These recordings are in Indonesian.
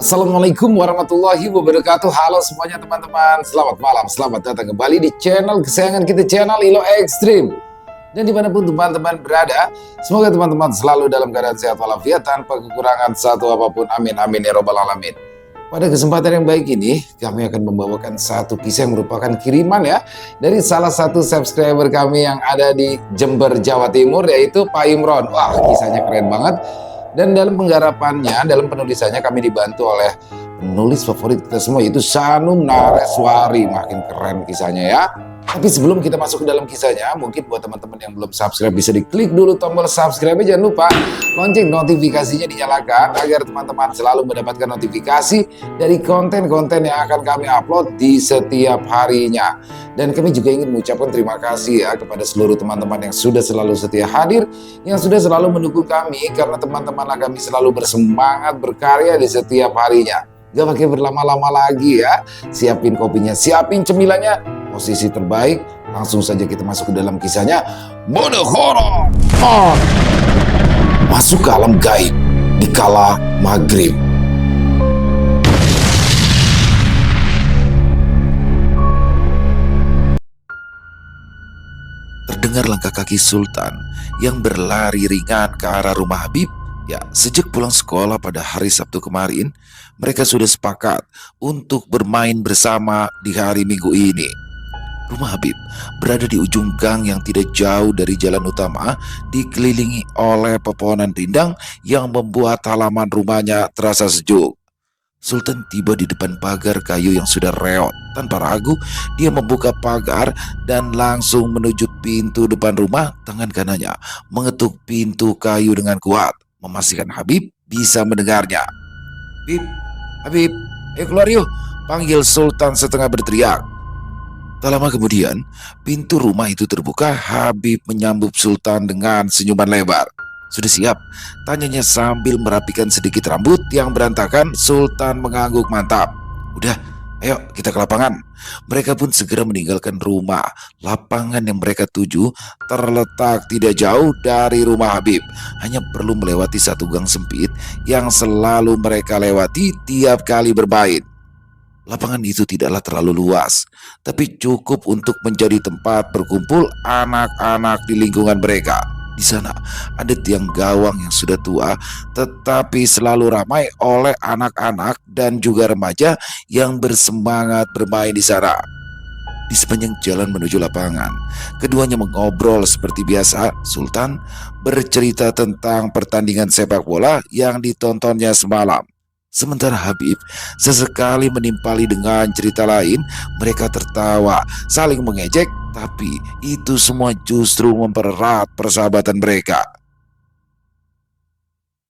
Assalamualaikum warahmatullahi wabarakatuh. Halo semuanya teman-teman, selamat malam, selamat datang kembali di channel kesayangan kita, channel Ilo Ekstrim. Dan dimanapun teman-teman berada, semoga teman-teman selalu dalam keadaan sehat walafiat tanpa kekurangan satu apapun. Amin amin ya robbal alamin. Pada kesempatan yang baik ini, kami akan membawakan satu kisah yang merupakan kiriman ya dari salah satu subscriber kami yang ada di Jember, Jawa Timur, yaitu Pak Imron. Wah, kisahnya keren banget. Dan dalam penggarapannya, dalam penulisannya kami dibantu oleh penulis favorit kita semua, yaitu Sanum Nareswari. Makin keren kisahnya ya. Tapi sebelum kita masuk ke dalam kisahnya, mungkin buat teman-teman yang belum subscribe bisa diklik dulu tombol subscribe. Jangan lupa lonceng notifikasinya dinyalakan agar teman-teman selalu mendapatkan notifikasi dari konten-konten yang akan kami upload di setiap harinya. Dan kami juga ingin mengucapkan terima kasih ya kepada seluruh teman-teman yang sudah selalu setia hadir, yang sudah selalu mendukung kami, karena teman-teman kami selalu bersemangat berkarya di setiap harinya. Gak pakai berlama-lama lagi ya, siapin kopinya, siapin cemilannya, posisi terbaik, langsung saja kita masuk ke dalam kisahnya. Mode horor masuk ke alam gaib di kala maghrib. Terdengar langkah kaki Sultan yang berlari ringan ke arah rumah Habib. Ya, sejak pulang sekolah pada hari Sabtu kemarin, mereka sudah sepakat untuk bermain bersama di hari Minggu ini. Rumah Habib berada di ujung gang yang tidak jauh dari jalan utama, dikelilingi oleh pepohonan rindang yang membuat halaman rumahnya terasa sejuk. Sultan tiba di depan pagar kayu yang sudah reot. Tanpa ragu, dia membuka pagar dan langsung menuju pintu depan rumah. Tangan kanannya mengetuk pintu kayu dengan kuat, memastikan Habib bisa mendengarnya. Habib, ayo keluar yuk, panggil Sultan setengah berteriak. Tak lama kemudian, pintu rumah itu terbuka. Habib menyambut Sultan dengan senyuman lebar. Sudah siap? Tanyanya sambil merapikan sedikit rambut yang berantakan. Sultan mengangguk mantap. Udah, ayo kita ke lapangan. Mereka pun segera meninggalkan rumah. Lapangan yang mereka tuju terletak tidak jauh dari rumah Habib. Hanya perlu melewati satu gang sempit yang selalu mereka lewati tiap kali bermain. Lapangan itu tidaklah terlalu luas, tapi cukup untuk menjadi tempat berkumpul anak-anak di lingkungan mereka. Di sana ada tiang gawang yang sudah tua, tetapi selalu ramai oleh anak-anak dan juga remaja yang bersemangat bermain di sana. Di sepanjang jalan menuju lapangan, keduanya mengobrol seperti biasa. Sultan bercerita tentang pertandingan sepak bola yang ditontonnya semalam. Sementara Habib sesekali menimpali dengan cerita lain. Mereka tertawa, saling mengejek, tapi itu semua justru mempererat persahabatan mereka.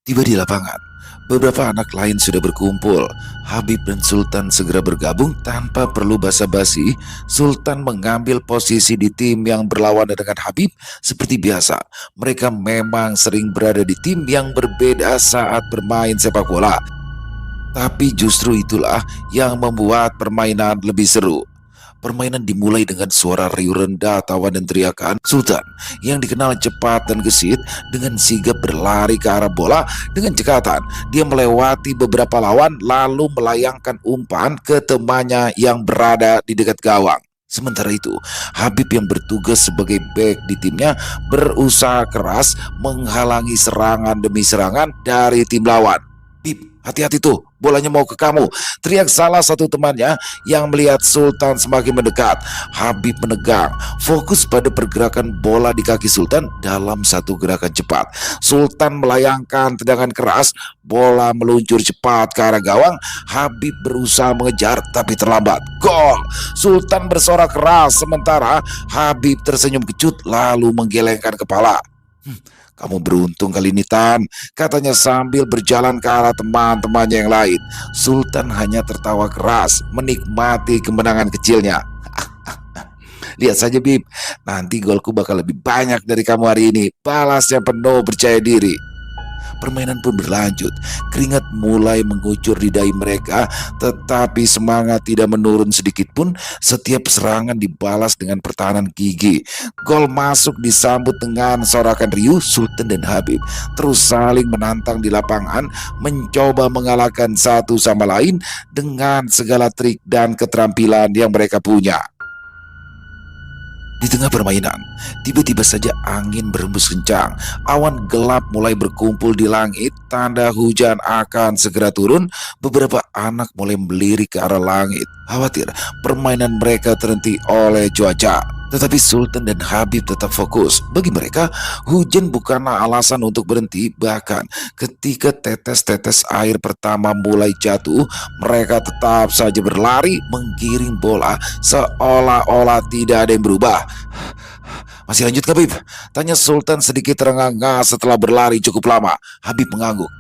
Tiba di lapangan, beberapa anak lain sudah berkumpul. Habib dan Sultan segera bergabung tanpa perlu basa-basi. Sultan mengambil posisi di tim yang berlawanan dengan Habib. Seperti biasa, mereka memang sering berada di tim yang berbeda saat bermain sepak bola. Tapi justru itulah yang membuat permainan lebih seru. Permainan dimulai dengan suara riuh rendah, tawa dan teriakan. Sultan yang dikenal cepat dan gesit dengan sigap berlari ke arah bola dengan cekatan. Dia melewati beberapa lawan lalu melayangkan umpan ke temannya yang berada di dekat gawang. Sementara itu, Habib yang bertugas sebagai bek di timnya berusaha keras menghalangi serangan demi serangan dari tim lawan. Bib, hati-hati tuh, bolanya mau ke kamu, teriak salah satu temannya yang melihat Sultan semakin mendekat. Habib menegang, fokus pada pergerakan bola di kaki Sultan dalam satu gerakan cepat. Sultan melayangkan tendangan keras, bola meluncur cepat ke arah gawang. Habib berusaha mengejar tapi terlambat. Gol! Sultan bersorak keras sementara Habib tersenyum kecut lalu menggelengkan kepala. Kamu beruntung kali ini, Tan, katanya sambil berjalan ke arah teman-temannya yang lain. Sultan hanya tertawa keras, menikmati kemenangan kecilnya. Lihat saja, Bib, nanti golku bakal lebih banyak dari kamu hari ini. Balas yang penuh percaya diri. Permainan pun berlanjut. Keringat mulai mengucur di dahi mereka, tetapi semangat tidak menurun sedikit pun. Setiap serangan dibalas dengan pertahanan gigih. Gol masuk disambut dengan sorakan riuh. Sultan dan Habib terus saling menantang di lapangan, mencoba mengalahkan satu sama lain dengan segala trik dan keterampilan yang mereka punya. Di tengah permainan, tiba-tiba saja angin berhembus kencang. Awan gelap mulai berkumpul di langit, tanda hujan akan segera turun. Beberapa anak mulai melirik ke arah langit, khawatir permainan mereka terhenti oleh cuaca. Tetapi Sultan dan Habib tetap fokus. Bagi mereka, hujan bukanlah alasan untuk berhenti. Bahkan ketika tetes-tetes air pertama mulai jatuh, mereka tetap saja berlari menggiring bola seolah-olah tidak ada yang berubah. Masih lanjut Habib? Tanya Sultan sedikit terengah-engah setelah berlari cukup lama. Habib mengangguk.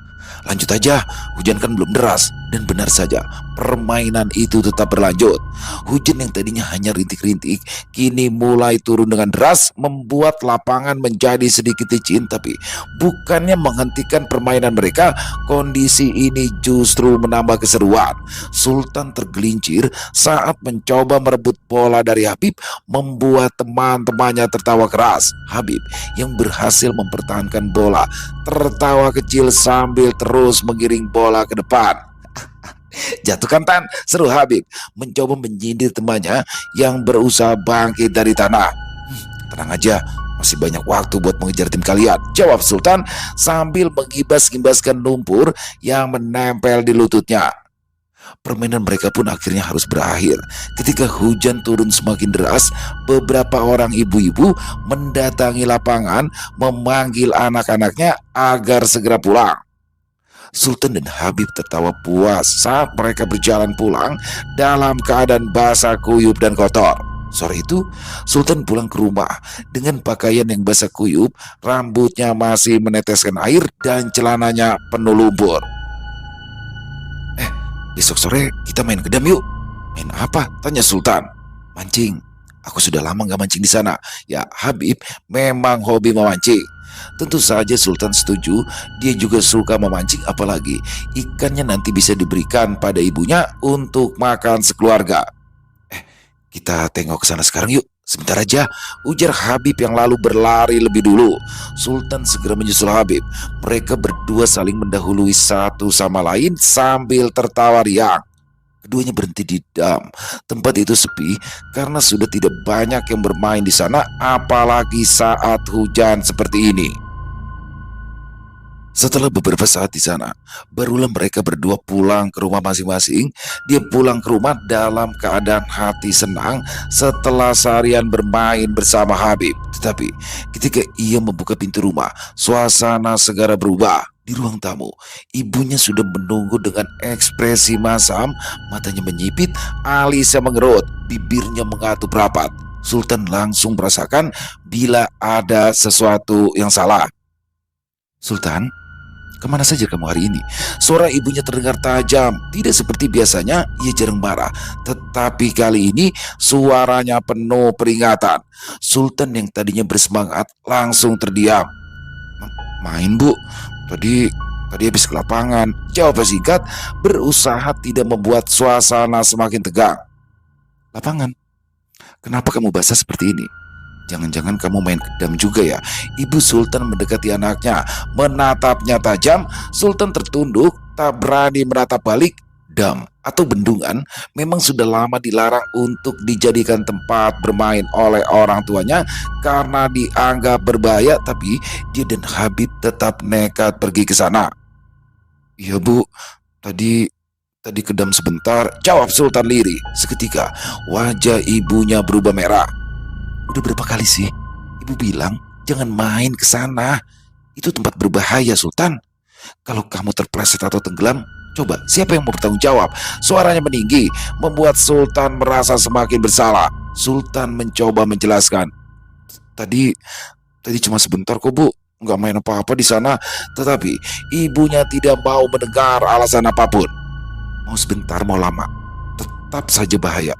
Lanjut aja, hujan kan belum deras. Dan benar saja, permainan itu tetap berlanjut. Hujan yang tadinya hanya rintik-rintik, kini mulai turun dengan deras, membuat lapangan menjadi sedikit licin. Tapi bukannya menghentikan permainan mereka, kondisi ini justru menambah keseruan. Sultan tergelincir saat mencoba merebut bola dari Habib, membuat teman-temannya tertawa keras. Habib yang berhasil mempertahankan bola tertawa kecil sambil terus mengiring bola ke depan. Jatuhkan Tan, seru Habib mencoba menyindir temannya yang berusaha bangkit dari tanah. Tenang aja, masih banyak waktu buat mengejar tim kalian, jawab Sultan sambil menggibas-gibaskan lumpur yang menempel di lututnya. Permainan mereka pun akhirnya harus berakhir. Ketika hujan turun semakin deras, beberapa orang ibu-ibu mendatangi lapangan memanggil anak-anaknya agar segera pulang. Sultan dan Habib tertawa puas saat mereka berjalan pulang dalam keadaan basah kuyup dan kotor. Sore itu, Sultan pulang ke rumah dengan pakaian yang basah kuyup, rambutnya masih meneteskan air dan celananya penuh lumpur. Besok sore kita main kedam yuk. Main apa? Tanya Sultan. Mancing. Aku sudah lama gak mancing di sana. Ya, Habib memang hobi memancing. Tentu saja Sultan setuju. Dia juga suka memancing, apalagi ikannya nanti bisa diberikan pada ibunya untuk makan sekeluarga. Kita tengok ke sana sekarang yuk. Sebentar aja, ujar Habib yang lalu berlari lebih dulu. Sultan segera menyusul Habib. Mereka berdua saling mendahului satu sama lain sambil tertawa riang. Keduanya berhenti di dam. Tempat itu sepi karena sudah tidak banyak yang bermain di sana, apalagi saat hujan seperti ini. Setelah beberapa saat di sana, barulah mereka berdua pulang ke rumah masing-masing. Dia pulang ke rumah dalam keadaan hati senang setelah seharian bermain bersama Habib. Tetapi ketika ia membuka pintu rumah, suasana segera berubah. Di ruang tamu, ibunya sudah menunggu dengan ekspresi masam, matanya menyipit, alisnya mengerut, bibirnya mengatup rapat. Sultan langsung merasakan bila ada sesuatu yang salah. Sultan, kemana saja kamu hari ini? Suara ibunya terdengar tajam. Tidak seperti biasanya, ia jarang marah. Tetapi kali ini suaranya penuh peringatan. Sultan yang tadinya bersemangat langsung terdiam. Main bu, tadi habis ke lapangan, jawab singkat, berusaha tidak membuat suasana semakin tegang. Lapangan? Kenapa kamu basah seperti ini? Jangan-jangan kamu main kedam juga ya? Ibu Sultan mendekati anaknya, menatapnya tajam. Sultan tertunduk, tak berani menatap balik. Dam atau bendungan memang sudah lama dilarang untuk dijadikan tempat bermain oleh orang tuanya karena dianggap berbahaya, tapi dia dan Habib tetap nekat pergi ke sana. Iya bu, tadi kedam sebentar, jawab Sultan lirih. Seketika wajah ibunya berubah merah. Udah berapa kali sih ibu bilang jangan main ke sana? Itu tempat berbahaya Sultan. Kalau kamu terpleset atau tenggelam, coba siapa yang mau bertanggung jawab? Suaranya meninggi, membuat Sultan merasa semakin bersalah. Sultan mencoba menjelaskan. Tadi cuma sebentar kok bu, nggak main apa-apa di sana. Tetapi ibunya tidak mau mendengar alasan apapun. Mau sebentar mau lama, tetap saja bahaya.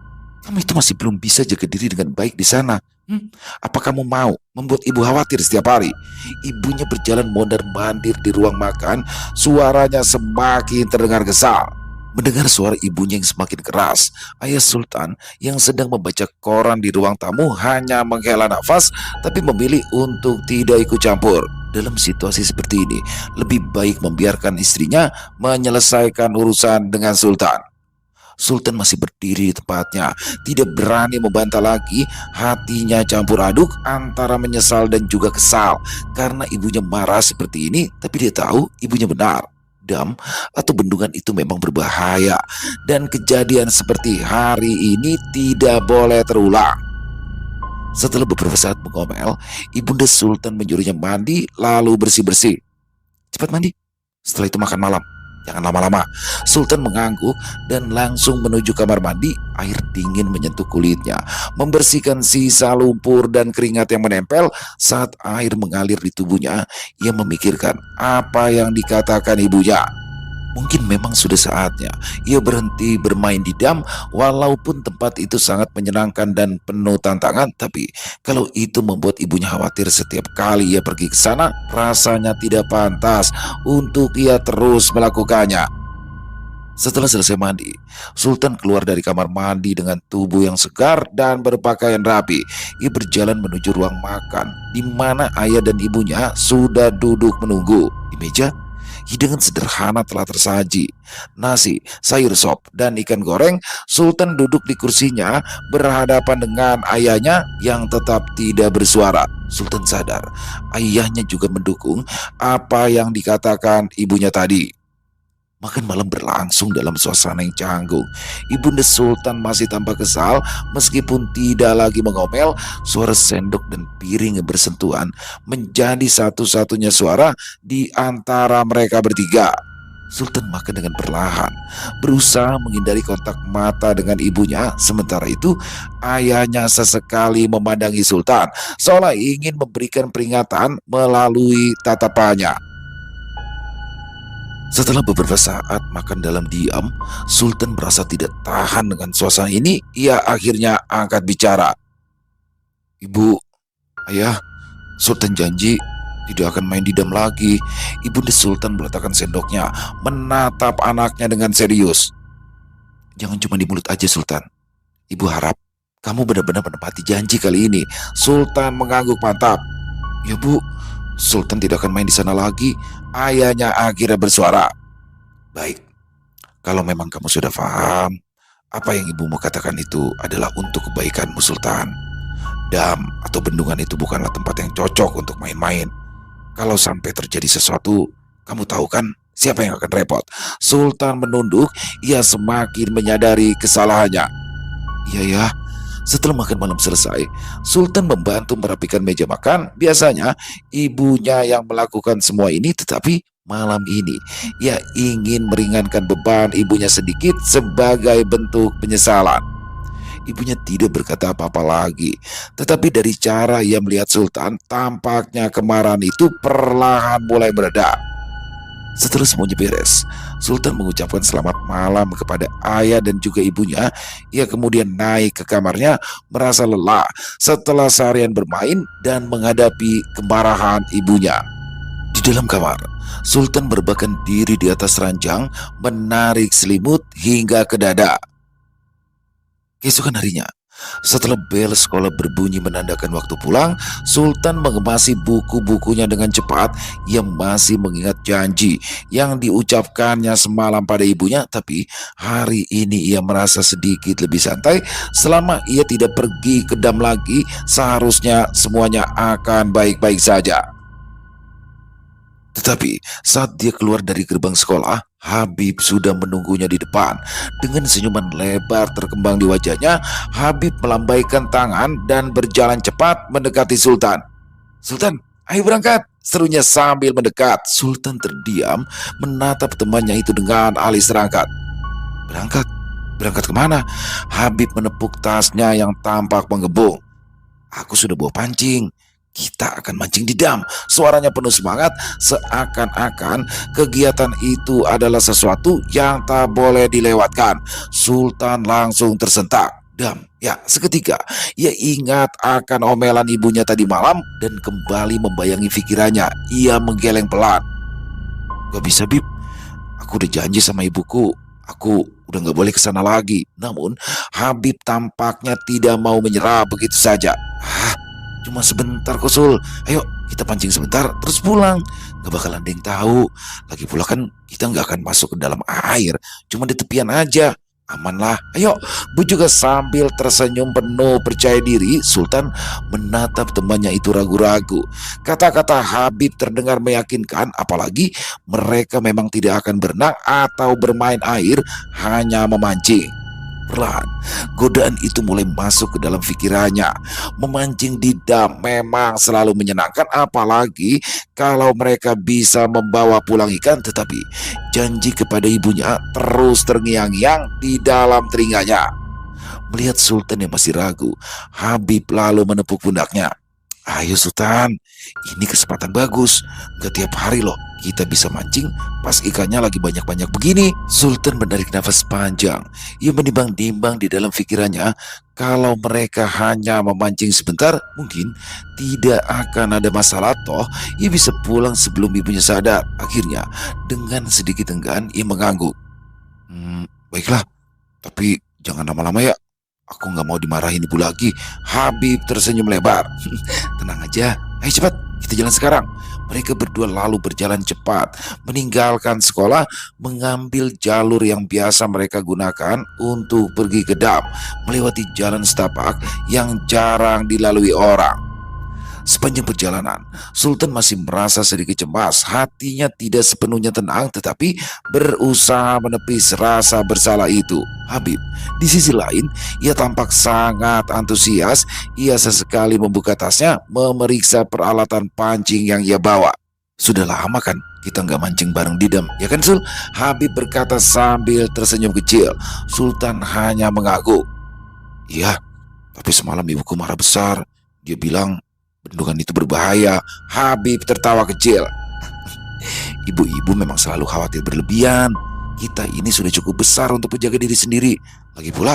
Kamu itu masih belum bisa jaga diri dengan baik di sana. Hmm, apa kamu mau membuat ibu khawatir setiap hari? Ibunya berjalan mondar-mandir di ruang makan, suaranya semakin terdengar kesal. Mendengar suara ibunya yang semakin keras, ayah Sultan yang sedang membaca koran di ruang tamu hanya menghela nafas tapi memilih untuk tidak ikut campur. Dalam situasi seperti ini, lebih baik membiarkan istrinya menyelesaikan urusan dengan Sultan. Sultan masih berdiri di tempatnya, tidak berani membantah lagi. Hatinya campur aduk antara menyesal dan juga kesal karena ibunya marah seperti ini, tapi dia tahu ibunya benar. Dam atau bendungan itu memang berbahaya, dan kejadian seperti hari ini tidak boleh terulang. Setelah beberapa saat mengomel, ibunda Sultan menyuruhnya mandi lalu bersih-bersih. Cepat mandi. Setelah itu makan malam. Jangan lama-lama. Sultan mengangguk dan langsung menuju kamar mandi. Air dingin menyentuh kulitnya, membersihkan sisa lumpur dan keringat yang menempel. Saat air mengalir di tubuhnya, ia memikirkan apa yang dikatakan ibunya. Mungkin memang sudah saatnya ia berhenti bermain di dam, walaupun tempat itu sangat menyenangkan dan penuh tantangan. Tapi kalau itu membuat ibunya khawatir setiap kali ia pergi ke sana, rasanya tidak pantas untuk ia terus melakukannya. Setelah selesai mandi, Sultan keluar dari kamar mandi dengan tubuh yang segar dan berpakaian rapi. Ia berjalan menuju ruang makan, di mana ayah dan ibunya sudah duduk menunggu. Di meja, hidangan sederhana telah tersaji. Nasi, sayur sop, dan ikan goreng. Sultan duduk di kursinya berhadapan dengan ayahnya yang tetap tidak bersuara. Sultan sadar ayahnya juga mendukung apa yang dikatakan ibunya tadi. Makan malam berlangsung dalam suasana yang canggung. Ibunda Sultan masih tampak kesal meskipun tidak lagi mengomel. Suara sendok dan piring yang bersentuhan menjadi satu-satunya suara di antara mereka bertiga. Sultan makan dengan perlahan, berusaha menghindari kontak mata dengan ibunya. Sementara itu, ayahnya sesekali memandangi Sultan, seolah ingin memberikan peringatan melalui tatapannya. Setelah beberapa saat makan dalam diam, Sultan merasa tidak tahan dengan suasana ini. Ia akhirnya angkat bicara. Ibu, ayah, Sultan janji tidak akan main di dam lagi. Ibunda Sultan meletakkan sendoknya, menatap anaknya dengan serius. Jangan cuma di mulut aja, Sultan. Ibu harap kamu benar-benar menepati janji kali ini. Sultan mengangguk mantap. Ya bu, Sultan tidak akan main di sana lagi. Ayahnya akhirnya bersuara. Baik, kalau memang kamu sudah paham, apa yang ibumu katakan itu adalah untuk kebaikanmu, Sultan. Dam atau bendungan itu bukanlah tempat yang cocok untuk main-main. Kalau sampai terjadi sesuatu, kamu tahu kan siapa yang akan repot? Sultan menunduk, ia semakin menyadari kesalahannya. Iya ya. Setelah makan malam selesai, Sultan membantu merapikan meja makan. Biasanya ibunya yang melakukan semua ini, tetapi malam ini ia ingin meringankan beban ibunya sedikit sebagai bentuk penyesalan. Ibunya tidak berkata apa-apa lagi, tetapi dari cara ia melihat Sultan, tampaknya kemarahan itu perlahan mulai mereda. Setelah semuanya beres, Sultan mengucapkan selamat malam kepada ayah dan juga ibunya. Ia kemudian naik ke kamarnya, merasa lelah setelah seharian bermain dan menghadapi kemarahan ibunya. Di dalam kamar, Sultan berbakan diri di atas ranjang, menarik selimut hingga ke dada. Keesokan harinya, setelah bel sekolah berbunyi menandakan waktu pulang, Sultan mengemasi buku-bukunya dengan cepat. Ia masih mengingat janji yang diucapkannya semalam pada ibunya, tapi hari ini ia merasa sedikit lebih santai. Selama ia tidak pergi ke dam lagi, seharusnya semuanya akan baik-baik saja. Tetapi saat dia keluar dari gerbang sekolah, Habib sudah menunggunya di depan. Dengan senyuman lebar terkembang di wajahnya, Habib melambaikan tangan dan berjalan cepat mendekati Sultan. Sultan, ayo berangkat, serunya sambil mendekat. Sultan terdiam menatap temannya itu dengan alis terangkat. Berangkat? Berangkat kemana? Habib menepuk tasnya yang tampak menggebung. Aku sudah bawa pancing. Kita akan mancing di dam. Suaranya penuh semangat, seakan-akan kegiatan itu adalah sesuatu yang tak boleh dilewatkan. Sultan langsung tersentak. Dam, ya seketika ia ingat akan omelan ibunya tadi malam dan kembali membayangi pikirannya. Ia menggeleng pelan. Gak bisa, Bib. Aku udah janji sama ibuku. Aku udah gak boleh kesana lagi. Namun, Habib tampaknya tidak mau menyerah begitu saja. Ah, cuma sebentar kok, Sul. Ayo, kita pancing sebentar, terus pulang. Gak bakalan ada yang tahu. Lagi pula kan kita gak akan masuk ke dalam air. Cuma di tepian aja. Aman lah. Ayo, Bu juga sambil tersenyum penuh percaya diri. Sultan menatap temannya itu ragu-ragu. Kata-kata Habib terdengar meyakinkan, apalagi mereka memang tidak akan berenang atau bermain air, hanya memancing. Perlahan, godaan itu mulai masuk ke dalam pikirannya. Memancing di dam memang selalu menyenangkan, apalagi kalau mereka bisa membawa pulang ikan. Tetapi janji kepada ibunya terus terngiang-ngiang di dalam telinganya. Melihat Sultan yang masih ragu, Habib lalu menepuk pundaknya. Ayo Sultan, ini kesempatan bagus. Gak tiap hari loh kita bisa mancing pas ikannya lagi banyak-banyak begini. Sultan menarik nafas panjang. Ia menimbang-nimbang di dalam pikirannya, kalau mereka hanya memancing sebentar, mungkin tidak akan ada masalah toh. Ia bisa pulang sebelum ibunya sadar. Akhirnya, dengan sedikit enggan, ia mengangguk. Baiklah, tapi jangan lama-lama ya. Aku nggak mau dimarahin ibu lagi. Habib tersenyum lebar. Tenang aja, ayo cepat, kita jalan sekarang. Mereka berdua lalu berjalan cepat, meninggalkan sekolah, mengambil jalur yang biasa mereka gunakan untuk pergi ke dam, melewati jalan setapak yang jarang dilalui orang. Sepanjang perjalanan, Sultan masih merasa sedikit cemas. Hatinya tidak sepenuhnya tenang, tetapi berusaha menepis rasa bersalah itu. Habib, di sisi lain, ia tampak sangat antusias. Ia sesekali membuka tasnya, memeriksa peralatan pancing yang ia bawa. Sudah lama kan kita nggak mancing bareng di dam, ya kan Sul? Habib berkata sambil tersenyum kecil. Sultan hanya mengangguk. Iya, tapi semalam ibuku marah besar. Dia bilang bendungan itu berbahaya. Habib tertawa kecil. Ibu-ibu memang selalu khawatir berlebihan. Kita ini sudah cukup besar untuk menjaga diri sendiri. Lagi pula,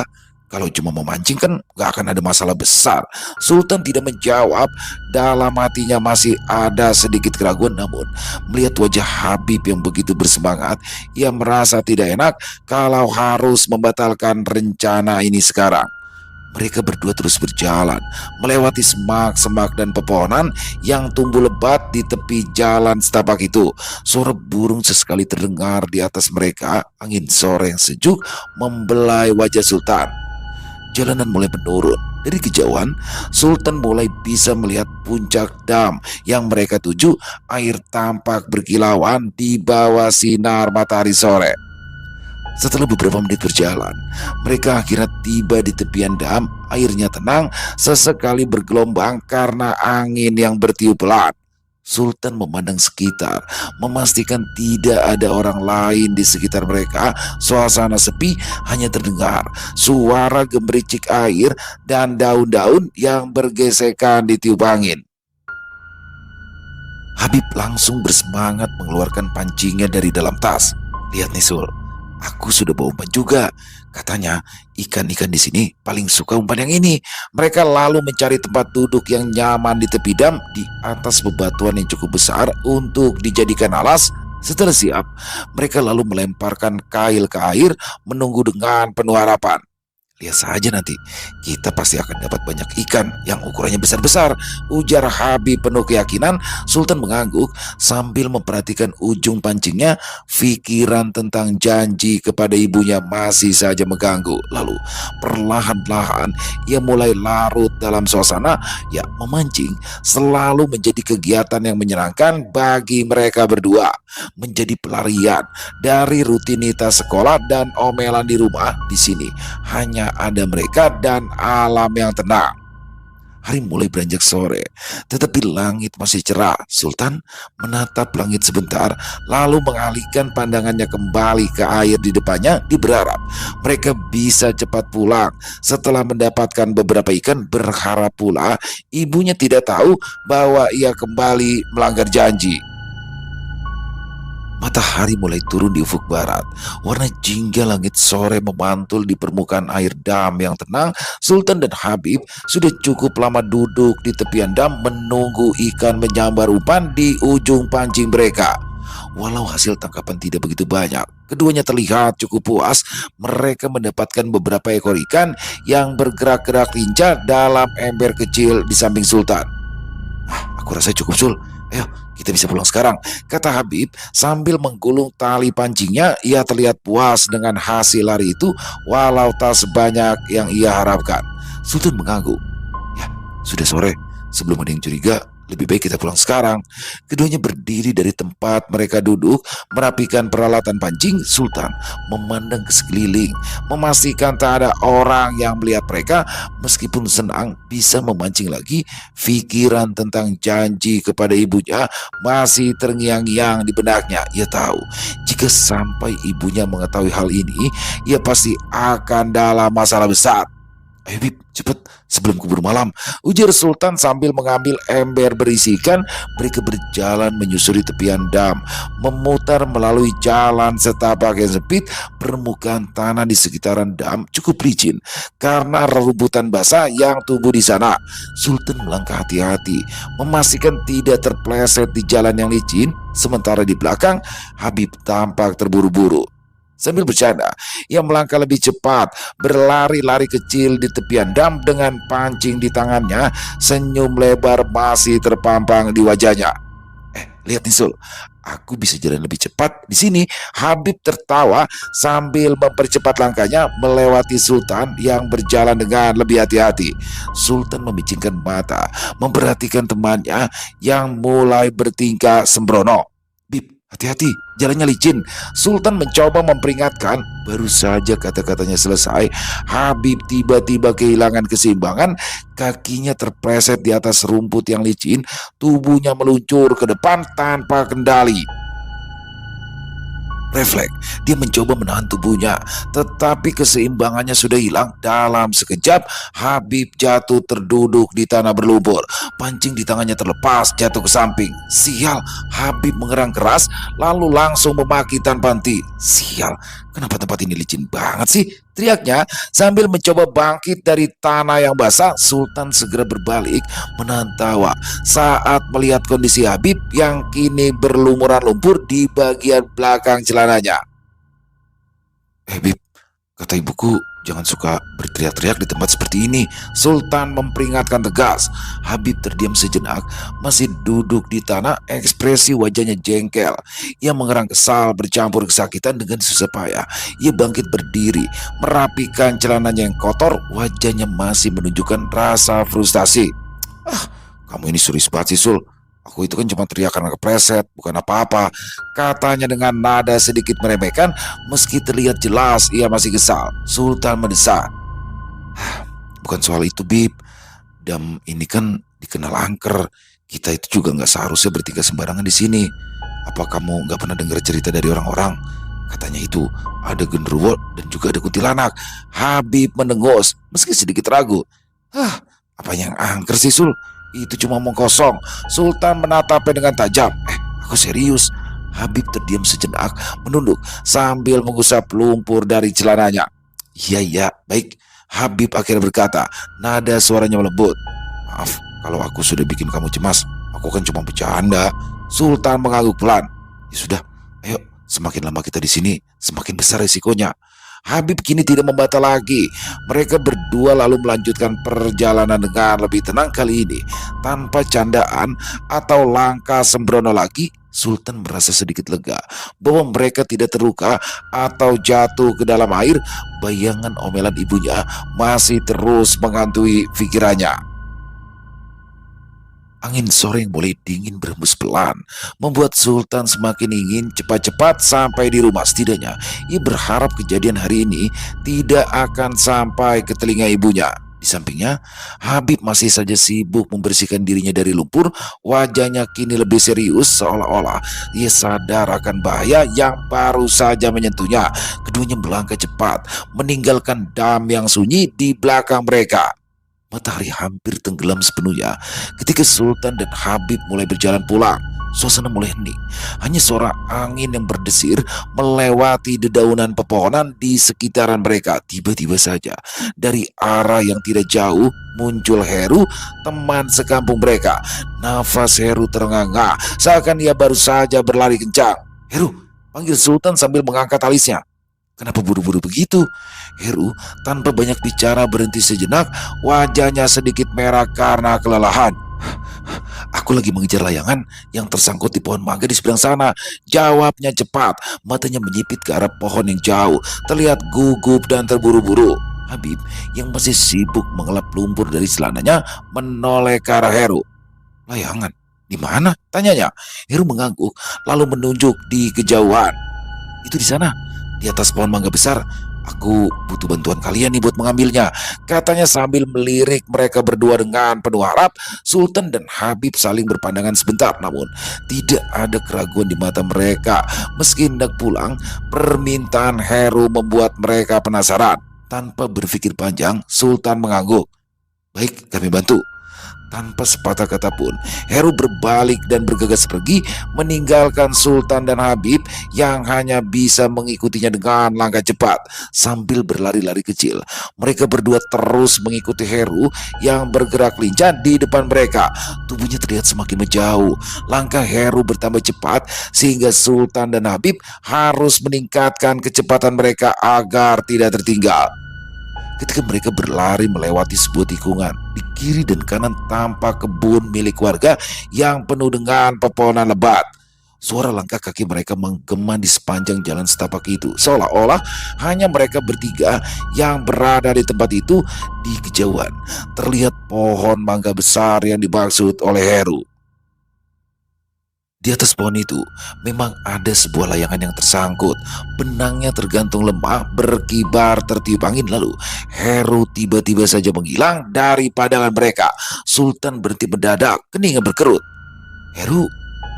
kalau cuma memancing kan gak akan ada masalah besar. Sultan tidak menjawab. Dalam hatinya masih ada sedikit keraguan. Namun melihat wajah Habib yang begitu bersemangat, ia merasa tidak enak kalau harus membatalkan rencana ini sekarang. Mereka berdua terus berjalan, melewati semak-semak dan pepohonan yang tumbuh lebat di tepi jalan setapak itu. Suara burung sesekali terdengar di atas mereka. Angin sore yang sejuk membelai wajah Sultan. Jalanan mulai menurun. Dari kejauhan, Sultan mulai bisa melihat puncak dam yang mereka tuju. Air tampak berkilauan di bawah sinar matahari sore. Setelah beberapa menit berjalan, mereka akhirnya tiba di tepian dam. Airnya tenang, sesekali bergelombang karena angin yang bertiup pelan. Sultan memandang sekitar, memastikan tidak ada orang lain di sekitar mereka. Suasana sepi, hanya terdengar suara gemericik air dan daun-daun yang bergesekan ditiup angin. Habib langsung bersemangat mengeluarkan pancingnya dari dalam tas. Lihat nih Sul, aku sudah bawa umpan juga. Katanya ikan-ikan di sini paling suka umpan yang ini. Mereka lalu mencari tempat duduk yang nyaman di tepi dam di atas bebatuan yang cukup besar untuk dijadikan alas. Setelah siap, mereka lalu melemparkan kail ke air, menunggu dengan penuh harapan. Lihat saja nanti, kita pasti akan dapat banyak ikan yang ukurannya besar-besar, ujar Habib penuh keyakinan. Sultan mengangguk sambil memperhatikan ujung pancingnya. Pikiran tentang janji kepada ibunya masih saja mengganggu. Lalu perlahan-lahan ia mulai larut dalam suasana. Ya, memancing selalu menjadi kegiatan yang menyenangkan bagi mereka berdua, menjadi pelarian dari rutinitas sekolah dan omelan di rumah. Di sini hanya ada mereka dan alam yang tenang. Hari mulai beranjak sore, tetapi langit masih cerah. Sultan menatap langit sebentar, lalu mengalihkan pandangannya kembali ke air di depannya. Dia berharap mereka bisa cepat pulang. Setelah mendapatkan beberapa ikan, berharap pula ibunya tidak tahu bahwa ia kembali melanggar janji. Matahari mulai turun di ufuk barat. Warna jingga langit sore memantul di permukaan air dam yang tenang. Sultan dan Habib sudah cukup lama duduk di tepian dam menunggu ikan menyambar umpan di ujung pancing mereka. Walau hasil tangkapan tidak begitu banyak, keduanya terlihat cukup puas. Mereka mendapatkan beberapa ekor ikan yang bergerak-gerak lincah dalam ember kecil di samping Sultan. Aku rasa cukup, Sul. Ayo, kita bisa pulang sekarang, kata Habib sambil menggulung tali pancingnya. Ia terlihat puas dengan hasil lari itu, walau tak sebanyak yang ia harapkan. Sultan mengangguk. Ya, sudah sore. Sebelum ada yang curiga, lebih baik kita pulang sekarang. Keduanya berdiri dari tempat mereka duduk, merapikan peralatan pancing. Sultan memandang ke sekeliling, memastikan tak ada orang yang melihat mereka. Meskipun senang bisa memancing lagi, pikiran tentang janji kepada ibunya masih terngiang-ngiang di benaknya. Ia tahu, jika sampai ibunya mengetahui hal ini, ia pasti akan dalam masalah besar. Ayo Bib, cepet sebelum keburu malam, ujar Sultan sambil mengambil ember berisi ikan. Mereka berjalan menyusuri tepian dam, memutar melalui jalan setapak yang sempit. Permukaan tanah di sekitaran dam cukup licin karena rerumputan basah yang tumbuh di sana. Sultan melangkah hati-hati, memastikan tidak terpleset di jalan yang licin. Sementara di belakang, Habib tampak terburu-buru. Sambil bercanda, ia melangkah lebih cepat, berlari-lari kecil di tepian dam dengan pancing di tangannya. Senyum lebar masih terpampang di wajahnya. Lihat nih Sul, aku bisa jalan lebih cepat di sini. Habib tertawa sambil mempercepat langkahnya melewati Sultan yang berjalan dengan lebih hati-hati. Sultan memicingkan mata, memperhatikan temannya yang mulai bertingkah sembrono. Bib, hati-hati, jalannya licin. Sultan mencoba memperingatkan. Baru saja kata-katanya selesai, Habib tiba-tiba kehilangan keseimbangan. Kakinya terpleset di atas rumput yang licin. Tubuhnya meluncur ke depan tanpa kendali. Refleks, dia mencoba menahan tubuhnya, tetapi keseimbangannya sudah hilang. Dalam sekejap, Habib jatuh terduduk di tanah berlumpur. Pancing di tangannya terlepas, jatuh ke samping. Sial, Habib mengerang keras, lalu langsung memaki tanpa henti. Sial, kenapa tempat ini licin banget sih? Teriaknya sambil mencoba bangkit dari tanah yang basah. Sultan segera berbalik menahan tawa saat melihat kondisi Habib yang kini berlumuran lumpur di bagian belakang celananya. Bib, kata ibuku jangan suka berteriak-teriak di tempat seperti ini. Sultan memperingatkan tegas. Habib terdiam sejenak, masih duduk di tanah, ekspresi wajahnya jengkel. Ia mengerang kesal bercampur kesakitan. Dengan susah payah ia bangkit berdiri, merapikan celananya yang kotor. Wajahnya masih menunjukkan rasa frustasi. Kamu ini suris banget sih Sul. Aku itu kan cuma teriak karena kepleset, bukan apa-apa, katanya dengan nada sedikit meremehkan. Meski terlihat jelas ia masih kesal, Sultan mendesak. Bukan soal itu Bib, dam ini kan dikenal angker. Kita itu juga nggak seharusnya bertingkah sembarangan di sini. Apa kamu nggak pernah dengar cerita dari orang-orang? Katanya itu ada genderuwo dan juga ada kuntilanak. Habib mendengus meski sedikit ragu. Apa yang angker sih Sul? Itu cuma omong kosong. Sultan menatapnya dengan tajam. Aku serius. Habib terdiam sejenak, menunduk sambil mengusap lumpur dari celananya. Iya, baik. Habib akhirnya berkata, nada suaranya melembut. Maaf kalau aku sudah bikin kamu cemas. Aku kan cuma bercanda. Sultan mengangguk pelan. Ya sudah, ayo. Semakin lama kita di sini, semakin besar risikonya. Habib kini tidak membantah lagi. Mereka berdua lalu melanjutkan perjalanan dengan lebih tenang kali ini, tanpa candaan atau langkah sembrono lagi. Sultan merasa sedikit lega bahwa mereka tidak terluka atau jatuh ke dalam air. Bayangan omelan ibunya masih terus menghantui pikirannya. Angin sore yang mulai dingin berhembus pelan membuat Sultan semakin ingin cepat-cepat sampai di rumah. Setidaknya ia berharap kejadian hari ini tidak akan sampai ke telinga ibunya. Di sampingnya, Habib masih saja sibuk membersihkan dirinya dari lumpur. Wajahnya kini lebih serius, seolah-olah ia sadar akan bahaya yang baru saja menyentuhnya. Keduanya melangkah cepat, meninggalkan dam yang sunyi di belakang mereka. Matahari hampir tenggelam sepenuhnya ketika Sultan dan Habib mulai berjalan pulang. Suasana mulai hening. Hanya suara angin yang berdesir melewati dedaunan pepohonan di sekitaran mereka. Tiba-tiba saja, dari arah yang tidak jauh, muncul Heru, teman sekampung mereka. Nafas Heru terengah-engah, seakan ia baru saja berlari kencang. "Heru!" panggil Sultan sambil mengangkat alisnya. "Kenapa buru-buru begitu?" Heru tanpa banyak bicara berhenti sejenak, wajahnya sedikit merah karena kelelahan. "Aku lagi mengejar layangan yang tersangkut di pohon mangga di seberang sana," jawabnya cepat. Matanya menyipit ke arah pohon yang jauh, terlihat gugup dan terburu-buru. Habib yang masih sibuk mengelap lumpur dari celananya menoleh ke arah Heru. "Layangan? Di mana?" tanyanya. Heru mengangguk lalu menunjuk di kejauhan. "Itu di sana, di atas pohon mangga besar. Aku butuh bantuan kalian nih buat mengambilnya," katanya sambil melirik mereka berdua dengan penuh harap. Sultan dan Habib saling berpandangan sebentar, namun tidak ada keraguan di mata mereka. Meski hendak pulang, permintaan Heru membuat mereka penasaran. Tanpa berpikir panjang, Sultan mengangguk. "Baik, kami bantu." Tanpa sepatah kata pun, Heru berbalik dan bergegas pergi, meninggalkan Sultan dan Habib yang hanya bisa mengikutinya dengan langkah cepat. Sambil berlari-lari kecil, mereka berdua terus mengikuti Heru yang bergerak lincah di depan mereka. Tubuhnya terlihat semakin menjauh. Langkah Heru bertambah cepat sehingga Sultan dan Habib harus meningkatkan kecepatan mereka agar tidak tertinggal. Ketika mereka berlari melewati sebuah tikungan, di kiri dan kanan tampak kebun milik warga yang penuh dengan pepohonan lebat. Suara langkah kaki mereka menggema di sepanjang jalan setapak itu, seolah-olah hanya mereka bertiga yang berada di tempat itu. Di kejauhan terlihat pohon mangga besar yang dimaksud oleh Heru. Di atas pohon itu memang ada sebuah layangan yang tersangkut. Benangnya tergantung lemah, berkibar tertiup angin. Lalu Heru tiba-tiba saja menghilang dari pandangan mereka. Sultan berhenti mendadak, keningnya berkerut. "Heru,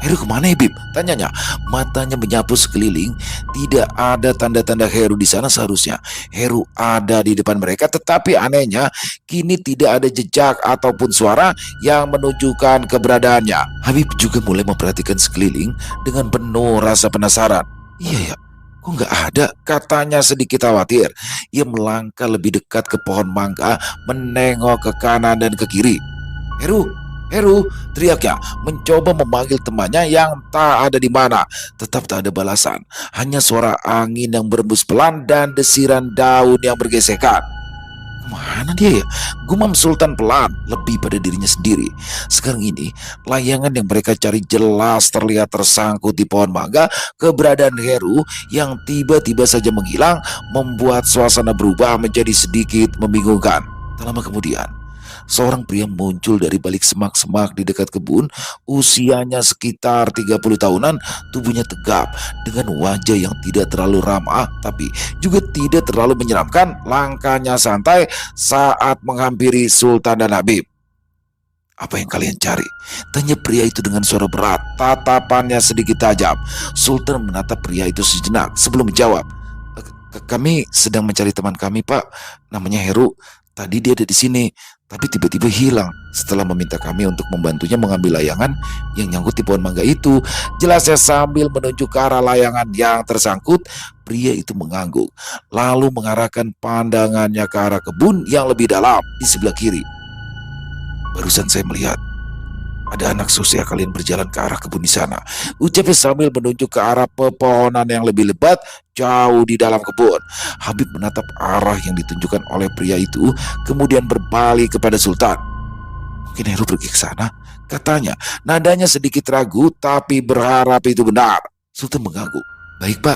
Heru kemana ya, Bib?" tanyanya. Matanya menyapu sekeliling. Tidak ada tanda-tanda Heru di sana. Seharusnya Heru ada di depan mereka, tetapi anehnya kini tidak ada jejak ataupun suara yang menunjukkan keberadaannya. Habib juga mulai memperhatikan sekeliling dengan penuh rasa penasaran. "Iya ya, kok nggak ada?" katanya sedikit khawatir. Ia melangkah lebih dekat ke pohon mangga, menengok ke kanan dan ke kiri. "Heru, Heru!" teriaknya, mencoba memanggil temannya yang tak ada di mana. Tetap tak ada balasan, hanya suara angin yang berembus pelan dan desiran daun yang bergesekan. "Kemana dia ya?" gumam Sultan pelan, lebih pada dirinya sendiri. Sekarang ini, layangan yang mereka cari jelas terlihat tersangkut di pohon mangga. Keberadaan Heru yang tiba-tiba saja menghilang membuat suasana berubah menjadi sedikit membingungkan. Tak lama kemudian, seorang pria muncul dari balik semak-semak di dekat kebun. Usianya sekitar 30 tahunan, tubuhnya tegap dengan wajah yang tidak terlalu ramah tapi juga tidak terlalu menyeramkan. Langkahnya santai saat menghampiri Sultan dan Habib. "Apa yang kalian cari?" tanya pria itu dengan suara berat, tatapannya sedikit tajam. Sultan menatap pria itu sejenak sebelum menjawab. Kami sedang mencari teman kami, Pak. Namanya Heru. Tadi dia ada di sini, tapi tiba-tiba hilang setelah meminta kami untuk membantunya mengambil layangan yang nyangkut di pohon mangga itu," jelasnya sambil menunjuk ke arah layangan yang tersangkut. Pria itu mengangguk, lalu mengarahkan pandangannya ke arah kebun yang lebih dalam di sebelah kiri. "Barusan saya melihat ada anak seusia kalian berjalan ke arah kebun di sana," ucapnya sambil menunjuk ke arah pepohonan yang lebih lebat jauh di dalam kebun. Habib menatap arah yang ditunjukkan oleh pria itu, kemudian berbalik kepada Sultan. "Mungkin Heru pergi ke sana," katanya. Nadanya sedikit ragu tapi berharap itu benar. Sultan mengangguk. "Baik, Pak.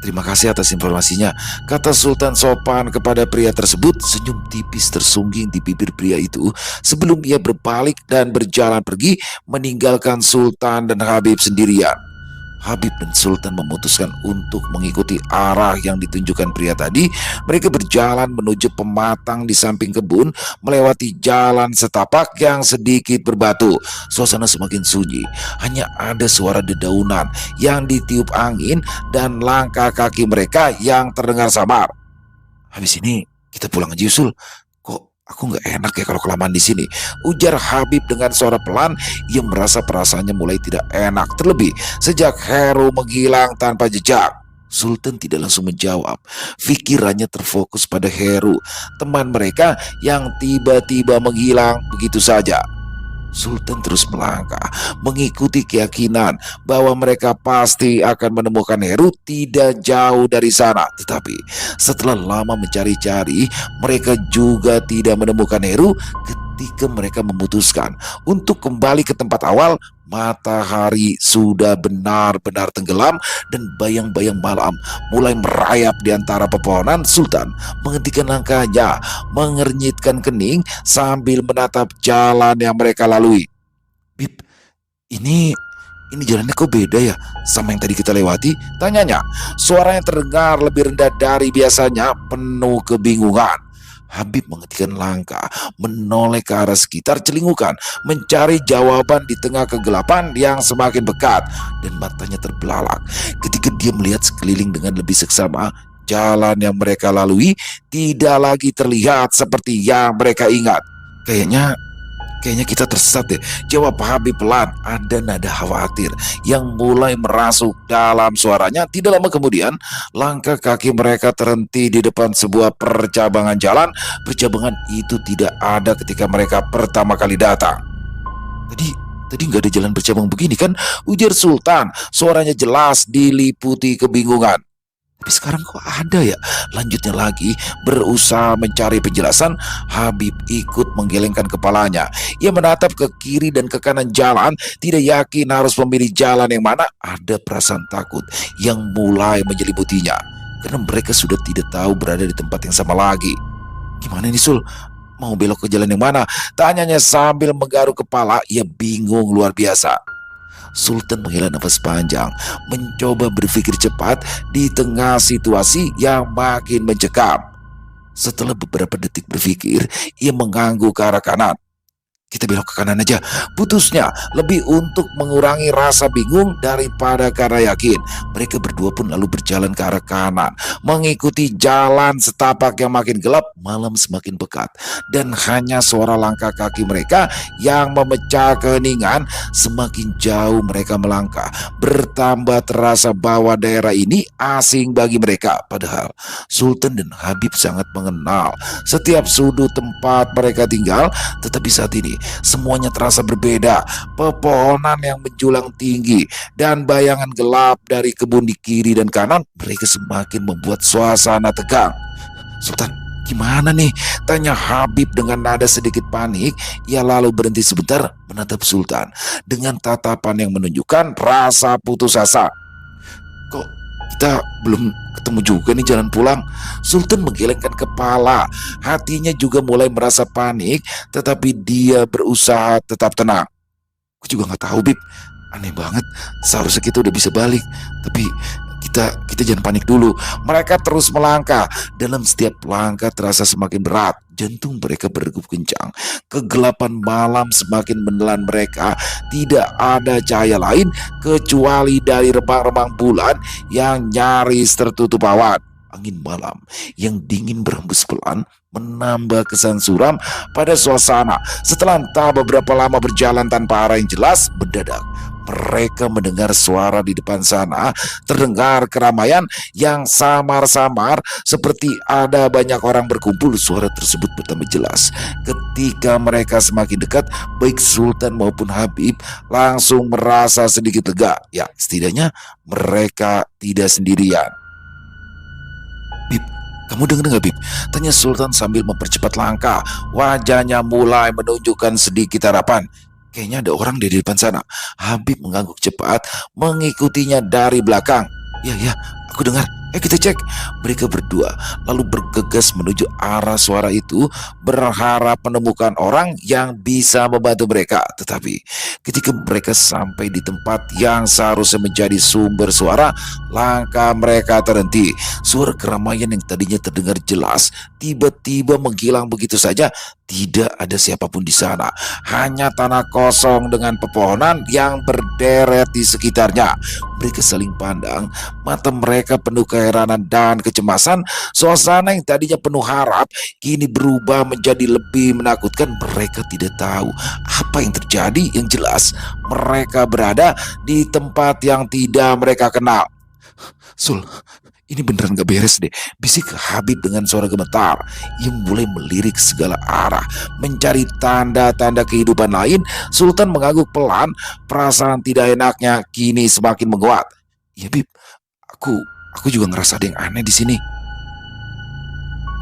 Terima kasih atas informasinya," kata Sultan sopan kepada pria tersebut. Senyum tipis tersungging di bibir pria itu sebelum ia berbalik dan berjalan pergi, meninggalkan Sultan dan Habib sendirian. Habib dan Sultan memutuskan untuk mengikuti arah yang ditunjukkan pria tadi. Mereka berjalan menuju pematang di samping kebun, melewati jalan setapak yang sedikit berbatu. Suasana semakin sunyi, hanya ada suara dedaunan yang ditiup angin dan langkah kaki mereka yang terdengar samar. "Habis ini kita pulang aja, Yusul. Kok Aku nggak enak ya kalau kelamaan di sini, ujar Habib dengan suara pelan. Ia merasa perasaannya mulai tidak enak, terlebih sejak Heru menghilang tanpa jejak. Sultan tidak langsung menjawab. Pikirannya terfokus pada Heru, teman mereka yang tiba-tiba menghilang begitu saja. Sultan terus melangkah, mengikuti keyakinan bahwa mereka pasti akan menemukan Heru tidak jauh dari sana. Tetapi setelah lama mencari-cari, mereka juga tidak menemukan Heru. Ketika mereka memutuskan untuk kembali ke tempat awal, matahari sudah benar-benar tenggelam dan bayang-bayang malam mulai merayap di antara pepohonan. Sultan menghentikan langkahnya, mengernyitkan kening sambil menatap jalan yang mereka lalui. Bib, ini ini jalannya kok beda ya sama yang tadi kita lewati? Tanyanya. Suaranya terdengar lebih rendah dari biasanya, penuh kebingungan. Habib menghentikan langkah, menoleh ke arah sekitar celingukan, mencari jawaban di tengah kegelapan yang semakin pekat, dan matanya terbelalak ketika dia melihat sekeliling dengan lebih seksama. Jalan yang mereka lalui tidak lagi terlihat seperti yang mereka ingat. Kayaknya kita tersesat deh, jawab Habib pelan. Ada nada khawatir yang mulai merasuk dalam suaranya. Tidak lama kemudian, langkah kaki mereka terhenti di depan sebuah percabangan jalan. Percabangan itu tidak ada ketika mereka pertama kali datang. Tadi Tadi nggak ada jalan bercabang begini kan? Ujar Sultan. Suaranya jelas diliputi kebingungan. Tapi sekarang kok ada ya? Lanjutnya lagi, berusaha mencari penjelasan. Habib ikut menggelengkan kepalanya. Ia menatap ke kiri dan ke kanan jalan, tidak yakin harus memilih jalan yang mana. Ada perasaan takut yang mulai menyelimutinya, karena mereka sudah tidak tahu berada di tempat yang sama lagi. Gimana nih Sul? Mau belok ke jalan yang mana? Tanyanya sambil menggaruk kepala. Ia bingung luar biasa. Sultan menghela nafas panjang, mencoba berpikir cepat di tengah situasi yang makin mencekam. Setelah beberapa detik berpikir, ia mengangguk ke arah kanan. Kita belok ke kanan aja, putusnya, lebih untuk mengurangi rasa bingung daripada karena yakin. Mereka berdua pun lalu berjalan ke arah kanan, mengikuti jalan setapak yang makin gelap. Malam semakin pekat, dan hanya suara langkah kaki mereka yang memecah keheningan. Semakin jauh mereka melangkah, bertambah terasa bahwa daerah ini asing bagi mereka. Padahal Sultan dan Habib sangat mengenal setiap sudut tempat mereka tinggal. Tetapi saat ini semuanya terasa berbeda. Pepohonan yang menjulang tinggi dan bayangan gelap dari kebun di kiri dan kanan, mereka semakin membuat suasana tegang. Sultan, gimana nih? Tanya Habib dengan nada sedikit panik. Ia lalu berhenti sebentar menatap Sultan dengan tatapan yang menunjukkan rasa putus asa. Kok kita belum ketemu juga nih jalan pulang? Sultan menggelengkan kepala. Hatinya juga mulai merasa panik, tetapi dia berusaha tetap tenang. Aku juga nggak tahu, Bib. Aneh banget. Seharusnya kita udah bisa balik, tapi kita jangan panik dulu. Mereka terus melangkah. Dalam setiap langkah terasa semakin berat. Jantung mereka berdegup kencang. Kegelapan malam semakin menelan mereka. Tidak ada cahaya lain kecuali dari remang-remang bulan yang nyaris tertutup awan. Angin malam yang dingin berhembus pelan menambah kesan suram pada suasana. Setelah entah beberapa lama berjalan tanpa arah yang jelas, mendadak mereka mendengar suara di depan sana. Terdengar keramaian yang samar-samar, seperti ada banyak orang berkumpul. Suara tersebut bertambah jelas ketika mereka semakin dekat. Baik Sultan maupun Habib langsung merasa sedikit lega. Ya, setidaknya mereka tidak sendirian. Bib, kamu dengar nggak, Bib? Tanya Sultan sambil mempercepat langkah. Wajahnya mulai menunjukkan sedikit harapan. Kayaknya ada orang di depan sana. Habib mengangguk cepat, mengikutinya dari belakang. Ya, aku dengar. Kita cek. Mereka berdua lalu bergegas menuju arah suara itu, berharap menemukan orang yang bisa membantu mereka. Tetapi ketika mereka sampai di tempat yang seharusnya menjadi sumber suara, langkah mereka terhenti. Suara keramaian yang tadinya terdengar jelas tiba-tiba menghilang begitu saja. Tidak ada siapapun di sana. Hanya tanah kosong dengan pepohonan yang berderet di sekitarnya. Mereka saling pandang, mata mereka penuh keheranan dan kecemasan, suasana yang tadinya penuh harap kini berubah menjadi lebih menakutkan. Mereka tidak tahu apa yang terjadi. Yang jelas, mereka berada di tempat yang tidak mereka kenal. Sul, ini beneran gak beres deh, bisik Habib dengan suara gemetar. Ia mulai melirik segala arah, mencari tanda-tanda kehidupan lain. Sultan mengangguk pelan, perasaan tidak enaknya kini semakin menguat. Ya Bib, aku juga ngerasa ada yang aneh di sini.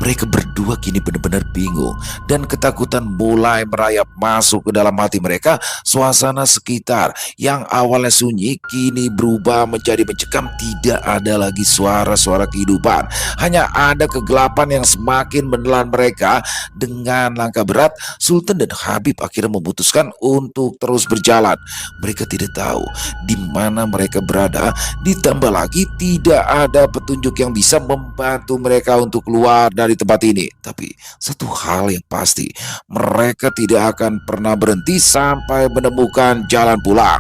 Mereka berdua kini benar-benar bingung dan ketakutan mulai merayap masuk ke dalam hati mereka. Suasana sekitar yang awalnya sunyi kini berubah menjadi mencekam. Tidak ada lagi suara-suara kehidupan, hanya ada kegelapan yang semakin menelan mereka. Dengan langkah berat, Sultan dan Habib akhirnya memutuskan untuk terus berjalan. Mereka tidak tahu di mana mereka berada, ditambah lagi tidak ada petunjuk yang bisa membantu mereka untuk keluar dari tempat ini. Tapi satu hal yang pasti, mereka tidak akan pernah berhenti sampai menemukan jalan pulang.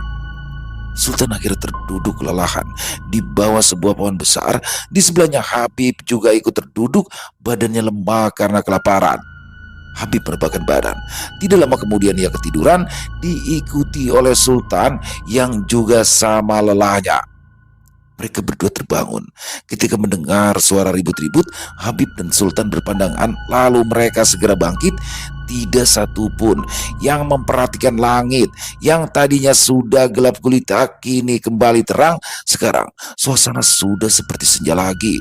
Sultan akhirnya terduduk kelelahan di bawah sebuah pohon besar. Di sebelahnya Habib juga ikut terduduk, badannya lemah karena kelaparan. Habib merebahkan badan. Tidak lama kemudian ia ketiduran, diikuti oleh Sultan yang juga sama lelahnya. Mereka berdua terbangun ketika mendengar suara ribut-ribut. Habib dan Sultan berpandangan, lalu mereka segera bangkit. Tidak satupun yang memperhatikan langit yang tadinya sudah gelap gulita kini kembali terang. Sekarang suasana sudah seperti senja lagi.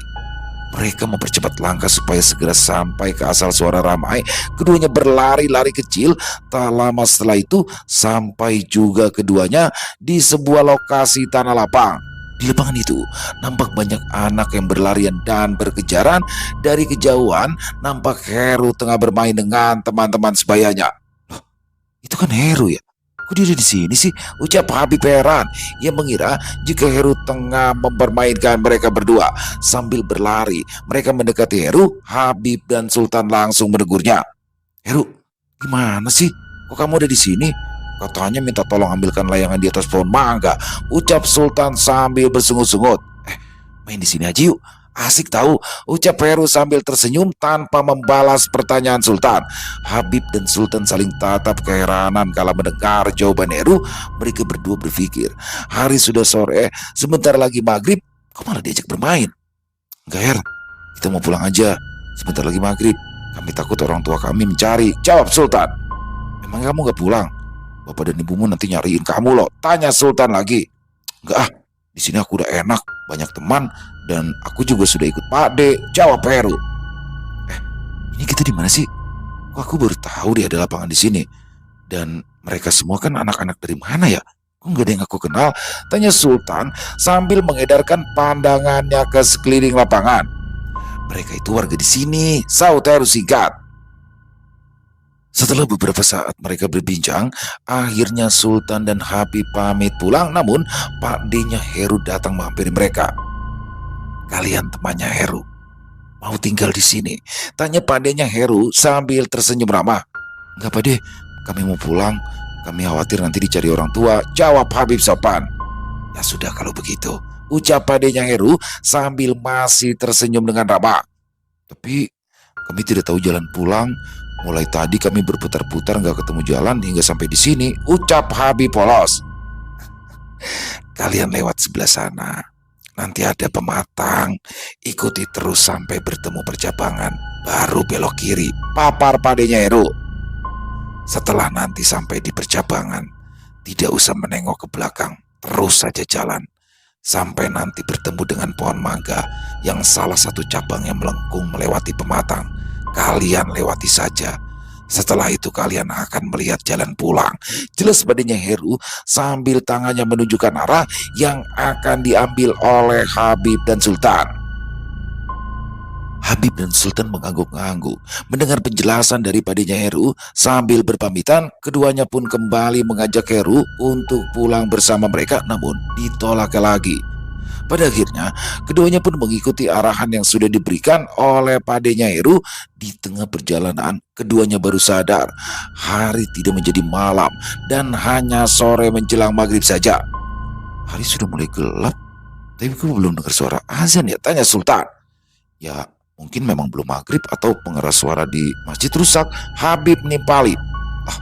Mereka mempercepat langkah supaya segera sampai ke asal suara ramai. Keduanya berlari-lari kecil. Tak lama setelah itu sampai juga keduanya di sebuah lokasi tanah lapang. Di lapangan itu nampak banyak anak yang berlarian dan berkejaran. Dari kejauhan nampak Heru tengah bermain dengan teman-teman sebayanya. Loh, itu kan Heru ya? Kok dia ada di sini sih? Ucap Habib heran. Ia mengira jika Heru tengah mempermainkan mereka berdua. Sambil berlari, mereka mendekati Heru. Habib dan Sultan langsung menegurnya. Heru, gimana sih? Kok kamu ada di sini? Katanya minta tolong ambilkan layangan di atas pohon mangga, ucap Sultan sambil bersungut-sungut. Main di sini aja yuk, asik tahu, ucap Heru sambil tersenyum tanpa membalas pertanyaan Sultan. Habib dan Sultan saling tatap keheranan kala mendengar jawaban Heru. Mereka berdua berpikir, hari sudah sore, sebentar lagi maghrib, kok malah diajak bermain? Enggak Her, kita mau pulang aja, sebentar lagi maghrib. Kami takut orang tua kami mencari, jawab Sultan. Emang kamu gak pulang? Bapak dan ibumu nanti nyariin kamu loh, tanya Sultan lagi. Enggak ah, di sini aku udah enak, banyak teman, dan aku juga sudah ikut Pakde, jawab Heru. Ini kita di mana sih? Kok aku baru tahu dia ada lapangan di sini. Dan mereka semua kan anak-anak dari mana ya? Kok nggak ada yang aku kenal? Tanya Sultan sambil mengedarkan pandangannya ke sekeliling lapangan. Mereka itu warga di sini, saut Heru singkat. Setelah beberapa saat mereka berbincang, akhirnya Sultan dan Habib pamit pulang. Namun Pakdenya Heru datang menghampiri mereka. Kalian temannya Heru, mau tinggal di sini? Tanya Pakdenya Heru sambil tersenyum ramah. Enggak Pakde, kami mau pulang. Kami khawatir nanti dicari orang tua, jawab Habib sopan. Ya sudah kalau begitu, ucap Pakdenya Heru sambil masih tersenyum dengan ramah. Tapi kami tidak tahu jalan pulang. Mulai tadi kami berputar-putar nggak ketemu jalan hingga sampai di sini, ucap Habib polos. Kalian lewat sebelah sana, nanti ada pematang, ikuti terus sampai bertemu percabangan, baru belok kiri, papar Pakdenya Heru. Setelah nanti sampai di percabangan, tidak usah menengok ke belakang, terus saja jalan sampai nanti bertemu dengan pohon mangga yang salah satu cabang yang melengkung melewati pematang. Kalian lewati saja. Setelah itu kalian akan melihat jalan pulang, jelas Pakdenya Heru sambil tangannya menunjukkan arah yang akan diambil oleh Habib dan Sultan. Habib dan Sultan mengangguk-angguk mendengar penjelasan dari Pakdenya Heru. Sambil berpamitan, keduanya pun kembali mengajak Heru untuk pulang bersama mereka, namun ditolak lagi. Pada akhirnya, keduanya pun mengikuti arahan yang sudah diberikan oleh Pakdenya Heru. Di tengah perjalanan, keduanya baru sadar hari tidak menjadi malam dan hanya sore menjelang maghrib saja. Hari sudah mulai gelap, Tapi kok belum dengar suara azan ya? Tanya Sultan. Ya, mungkin memang belum maghrib atau pengeras suara di masjid rusak. Habib nimpali. Ah,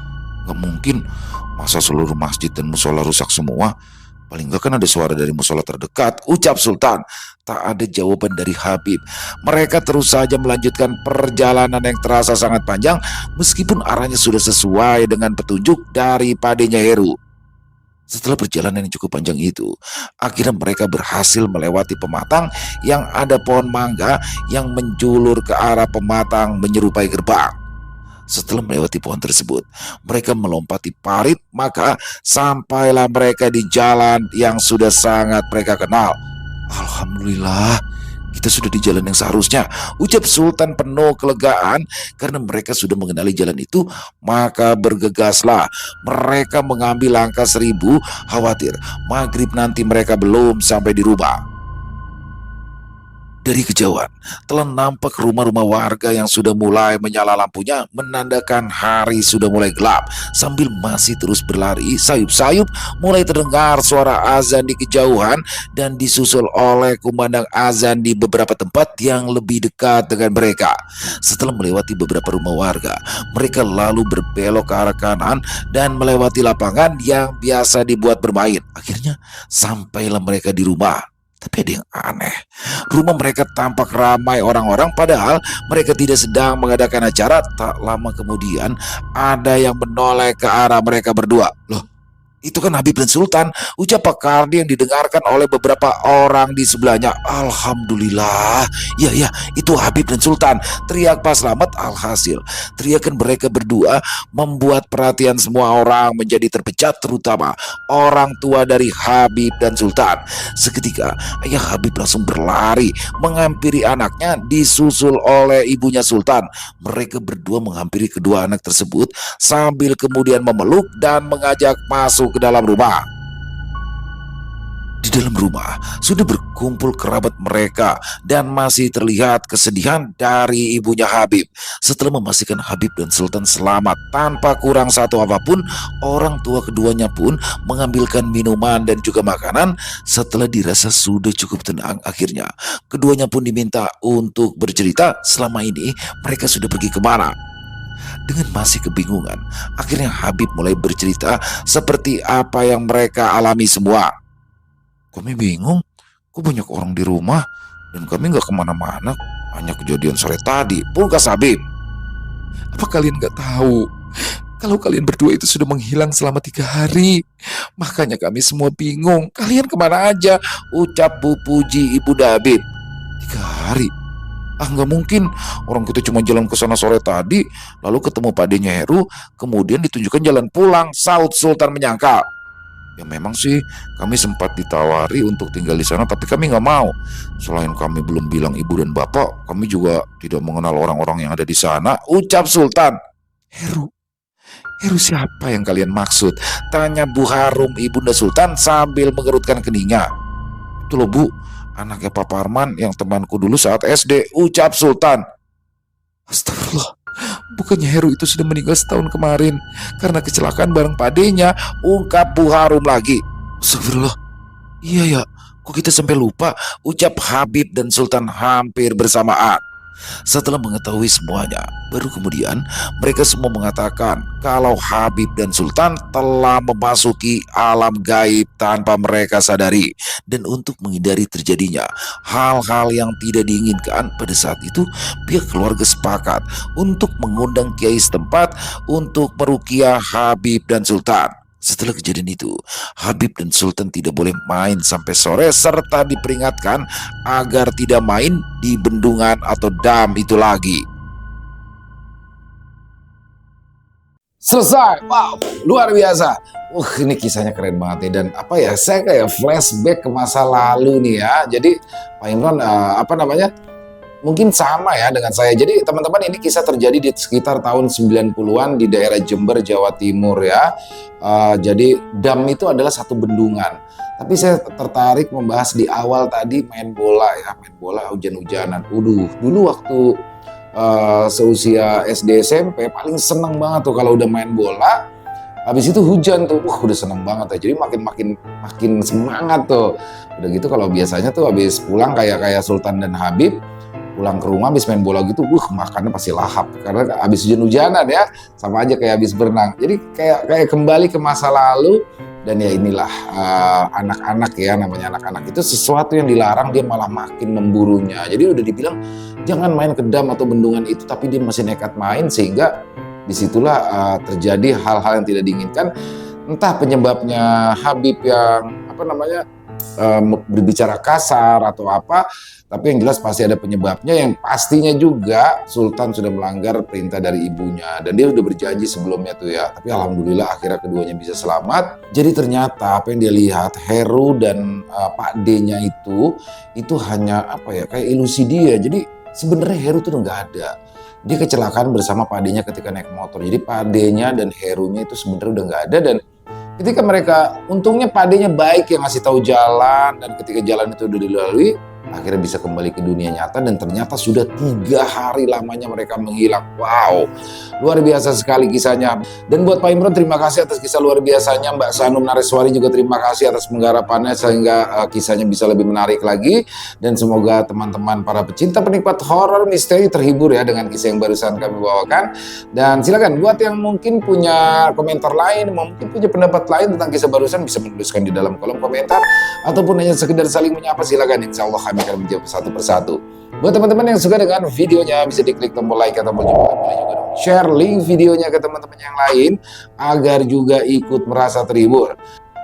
nggak mungkin. Masa seluruh masjid dan musola rusak semua? Paling nggak kan ada suara dari musola terdekat, ucap Sultan. Tak ada jawaban dari Habib. Mereka terus saja melanjutkan perjalanan yang terasa sangat panjang meskipun arahnya sudah sesuai dengan petunjuk dari padenya Heru. Setelah perjalanan yang cukup panjang itu, akhirnya mereka berhasil melewati pematang yang ada pohon mangga yang menjulur ke arah pematang menyerupai gerbang. Setelah melewati pohon tersebut, mereka melompati parit, maka sampailah mereka di jalan yang sudah sangat mereka kenal. Alhamdulillah, kita sudah di jalan yang seharusnya, ucap Sultan penuh kelegaan karena mereka sudah mengenali jalan itu. Maka bergegaslah mereka mengambil langkah 1000, khawatir maghrib nanti mereka belum sampai di rumah. Dari kejauhan telah nampak rumah-rumah warga yang sudah mulai menyala lampunya, menandakan hari sudah mulai gelap. Sambil masih terus berlari, sayup-sayup mulai terdengar suara azan di kejauhan dan disusul oleh kumandang azan di beberapa tempat yang lebih dekat dengan mereka. Setelah melewati beberapa rumah warga, mereka lalu berbelok ke arah kanan dan melewati lapangan yang biasa dibuat bermain. Akhirnya sampailah mereka di rumah. Tapi ada yang aneh. Rumah mereka tampak ramai orang-orang padahal mereka tidak sedang mengadakan acara. Tak lama kemudian ada yang menoleh ke arah mereka berdua. Loh, itu kan Habib dan Sultan, ucap Pak Kardi yang didengarkan oleh beberapa orang di sebelahnya. Alhamdulillah, ya itu Habib dan Sultan, teriak Pak Slamet. Alhasil teriakan mereka berdua membuat perhatian semua orang menjadi terpecah, terutama orang tua dari Habib dan Sultan. Seketika ayah Habib langsung berlari menghampiri anaknya disusul oleh ibunya Sultan. Mereka berdua menghampiri kedua anak tersebut sambil kemudian memeluk dan mengajak masuk ke dalam rumah. Di dalam rumah sudah berkumpul kerabat mereka dan masih terlihat kesedihan dari ibunya Habib. Setelah memastikan Habib dan Sultan selamat tanpa kurang satu apapun, orang tua keduanya pun mengambilkan minuman dan juga makanan. Setelah dirasa sudah cukup tenang, akhirnya keduanya pun diminta untuk bercerita selama ini mereka sudah pergi kemana. Dengan masih kebingungan, akhirnya Habib mulai bercerita seperti apa yang mereka alami semua. Kami bingung, kok banyak orang di rumah dan kami nggak kemana-mana, hanya kejadian sore tadi, pungkas Habib. Apa kalian nggak tahu kalau kalian berdua itu sudah menghilang selama 3 hari? Makanya kami semua bingung, kalian kemana aja, ucap Bu Puji ibu Habib. 3 hari? Ah, nggak mungkin, orang kita cuma jalan ke sana sore tadi, lalu ketemu padenya Heru, kemudian ditunjukkan jalan pulang, saut Sultan menyangkal. Ya memang sih kami sempat ditawari untuk tinggal di sana, tapi kami nggak mau. Selain kami belum bilang ibu dan bapak, kami juga tidak mengenal orang-orang yang ada di sana, ucap Sultan. Heru, Heru siapa yang kalian maksud? Tanya Bu Harum ibunda Sultan sambil mengerutkan keningnya. Itu loh Bu, anaknya Pak Parman yang temanku dulu saat SD, ucap Sultan. Astagfirullah, bukannya Heru itu sudah meninggal setahun kemarin karena kecelakaan bareng padenya, ungkap Bu Harum lagi. Astagfirullah, iya ya, kok kita sampai lupa, ucap Habib dan Sultan hampir bersamaan. Setelah mengetahui semuanya, baru kemudian mereka semua mengatakan kalau Habib dan Sultan telah memasuki alam gaib tanpa mereka sadari. Dan untuk menghindari terjadinya hal-hal yang tidak diinginkan pada saat itu, pihak keluarga sepakat untuk mengundang kiai setempat untuk meruqyah Habib dan Sultan. Setelah kejadian itu, Habib dan Sultan tidak boleh main sampai sore serta diperingatkan agar tidak main di bendungan atau dam itu lagi. Selesai, wow, luar biasa. Ini kisahnya keren banget nih, dan apa ya, saya kayak flashback ke masa lalu nih ya. Jadi Pak Imran, mungkin sama ya dengan saya. Jadi teman-teman, ini kisah terjadi di sekitar tahun 90-an di daerah Jember, Jawa Timur ya. Jadi dam itu adalah satu bendungan. Tapi saya tertarik membahas di awal tadi main bola ya, main bola hujan-hujanan. Dulu waktu seusia SD SMP paling seneng banget tuh kalau udah main bola. Habis itu hujan tuh, wah udah seneng banget ya. Jadi makin semangat tuh. Udah gitu kalau biasanya tuh habis pulang kayak Sultan dan Habib pulang ke rumah habis main bola gitu, makannya pasti lahap karena habis hujan-hujanan ya, sama aja kayak habis berenang. Jadi kayak kembali ke masa lalu. Dan ya inilah anak-anak ya, namanya anak-anak itu sesuatu yang dilarang dia malah makin memburunya. Jadi udah dibilang jangan main ke dam atau bendungan itu, tapi dia masih nekat main sehingga disitulah terjadi hal-hal yang tidak diinginkan. Entah penyebabnya Habib yang berbicara kasar atau apa, tapi yang jelas pasti ada penyebabnya, yang pastinya juga Sultan sudah melanggar perintah dari ibunya dan dia sudah berjanji sebelumnya tuh ya. Tapi alhamdulillah akhirnya keduanya bisa selamat. Jadi ternyata apa yang dia lihat Heru dan Pak D-nya itu hanya kayak ilusi dia. Jadi sebenarnya Heru tuh nggak ada. Dia kecelakaan bersama Pak D-nya ketika naik motor. Jadi Pak D-nya dan Herunya itu sebenarnya udah nggak ada. Dan ketika mereka, untungnya Pak D-nya baik yang ngasih tahu jalan, dan ketika jalan itu udah dilalui, akhirnya bisa kembali ke dunia nyata. Dan ternyata sudah 3 hari lamanya mereka menghilang. Wow, luar biasa sekali kisahnya. Dan buat Pak Imron, terima kasih atas kisah luar biasanya. Mbak Sanum Nareswari juga terima kasih atas penggarapannya sehingga kisahnya bisa lebih menarik lagi. Dan semoga teman-teman para pecinta penikmat horor misteri terhibur ya dengan kisah yang barusan kami bawakan. Dan silakan buat yang mungkin punya komentar lain, mungkin punya pendapat lain tentang kisah barusan, bisa menuliskan di dalam kolom komentar, ataupun hanya sekedar saling menyapa, silakan. Insya Allah kami akan menjawab satu persatu. Buat teman-teman yang suka dengan videonya, bisa diklik tombol like atau tombol juga share link videonya ke teman-teman yang lain agar juga ikut merasa terhibur.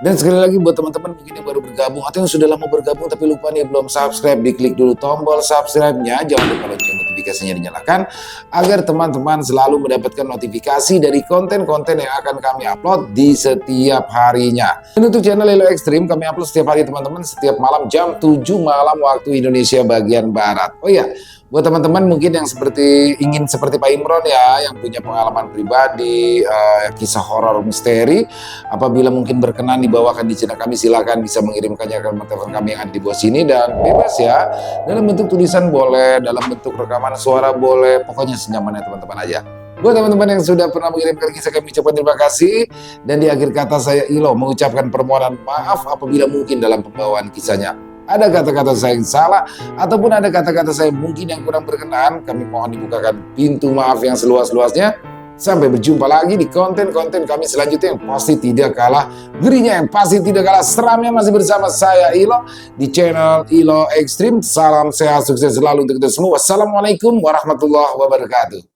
Dan sekali lagi buat teman-teman mungkin yang baru bergabung atau yang sudah lama bergabung tapi lupa nih belum subscribe, diklik dulu tombol subscribe-nya, jangan lupa lonceng notifikasinya dinyalakan agar teman-teman selalu mendapatkan notifikasi dari konten-konten yang akan kami upload di setiap harinya. Dan untuk channel Ilo Extreme kami upload setiap hari teman-teman, setiap malam jam 7 malam waktu Indonesia bagian Barat. Oh iya, buat teman-teman mungkin yang ingin seperti Pak Imron ya, yang punya pengalaman pribadi, kisah horor misteri, apabila mungkin berkenan dibawakan di channel kami, silakan bisa mengirimkannya ke nomor telepon kami yang ada di bawah sini, dan bebas ya, dalam bentuk tulisan boleh, dalam bentuk rekaman suara boleh, pokoknya senyamannya teman-teman aja. Buat teman-teman yang sudah pernah mengirimkan kisah, kami ucapkan terima kasih. Dan di akhir kata saya Ilo mengucapkan permohonan maaf apabila mungkin dalam pembawaan kisahnya ada kata-kata saya yang salah, ataupun ada kata-kata saya mungkin yang kurang berkenan. Kami mohon dibukakan pintu maaf yang seluas-luasnya. Sampai berjumpa lagi di konten-konten kami selanjutnya yang pasti tidak kalah ngerinya, yang pasti tidak kalah seramnya, masih bersama saya Ilo di channel Ilo Extreme. Salam sehat, sukses selalu untuk kita semua. Wassalamualaikum warahmatullahi wabarakatuh.